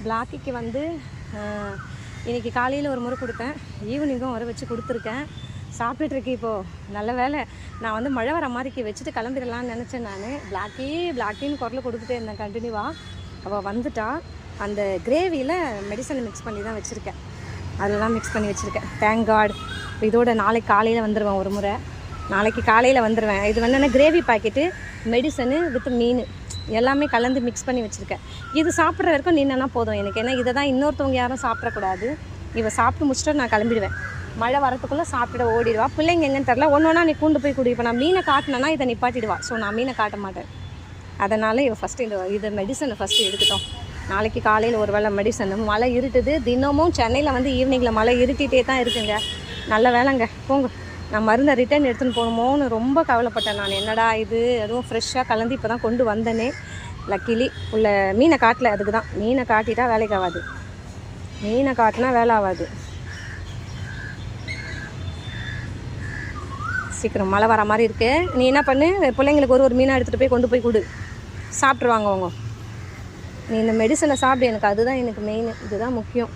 பிளாக்கிக்கு வந்து இன்றைக்கி காலையில் ஒரு முறை கொடுத்தேன், ஈவினிங்கும் வர வச்சு கொடுத்துருக்கேன். சாப்பிட்டுட்ருக்கு. இப்போது நல்ல வேலை நான் வந்து மழை வர மாதிரிக்கு வச்சுட்டு கிளம்பிடலான்னு நினச்சேன். நான் பிளாக்கின்னு குரல் கொடுத்துட்டே இருந்தேன் கண்டினியூவாக. அவள் வந்துட்டா. அந்த கிரேவியில் மெடிசனை மிக்ஸ் பண்ணி தான் வச்சுருக்கேன், அதெல்லாம் மிக்ஸ் பண்ணி வச்சுருக்கேன். Thank God. இதோட நாளைக்கு காலையில் வந்துடுவேன். ஒரு முறை நாளைக்கு காலையில் வந்துடுவேன். இது வந்து என்ன கிரேவி பாக்கெட்டு, மெடிசனு வித் மீன் எல்லாமே கலந்து மிக்ஸ் பண்ணி வச்சுருக்கேன். இது சாப்பிட்ற வரைக்கும் நின்னா போதும் எனக்கு. ஏன்னா இதை தான் இன்னொருத்தவங்க யாரும் சாப்பிடக்கூடாது. இவள் சாப்பிட்டு முடிச்சுட்டு நான் கிளம்பிடுவேன். மழை வரத்துக்குள்ளே சாப்பிட்டுட ஓடிடுவா. பிள்ளைங்க எங்கன்னு தெரில. ஒன்றா நீ கூண்டு போய் குடி. இப்போ நான் மீனை காட்டினேன்னா இதை நிப்பாட்டிடுவா. ஸோ நான் மீனை காட்ட மாட்டேன். அதனால் இவள் ஃபஸ்ட்டு இதை மெடிசனை ஃபஸ்ட்டு எடுத்துட்டோம். நாளைக்கு காலையில் ஒரு வேளை மெடிசன். மழை இருட்டுது. தினமும் சென்னையில் வந்து ஈவினிங்கில் மழை இருட்டிகிட்டே தான் இருக்குங்க. நல்ல வேலைங்க. போங்க. நான் மருந்தை ரிட்டன் எடுத்துன்னு போகணுமோன்னு ரொம்ப கவலைப்பட்டேன் நான். என்னடா இது, அதுவும் ஃப்ரெஷ்ஷாக கலந்து இப்போ தான் கொண்டு வந்தேனே. லக்கிலி உள்ள மீனை காட்டல. அதுக்கு தான் மீனை காட்டிட்டா வேலைக்கு ஆகாது. மீனை காட்டினா வேலை ஆகாது. சீக்கிரம் மழை வர மாதிரி இருக்கு. நீ என்ன பண்ணு, பிள்ளைங்களுக்கு ஒரு மீனாக எடுத்துகிட்டு போய் கொண்டு போய் கொடு, சாப்பிட்ருவாங்க அவங்க. நீ இந்த மெடிசனை சாப்பிடு. எனக்கு அதுதான் எனக்கு மெயின். இதுதான் முக்கியம்.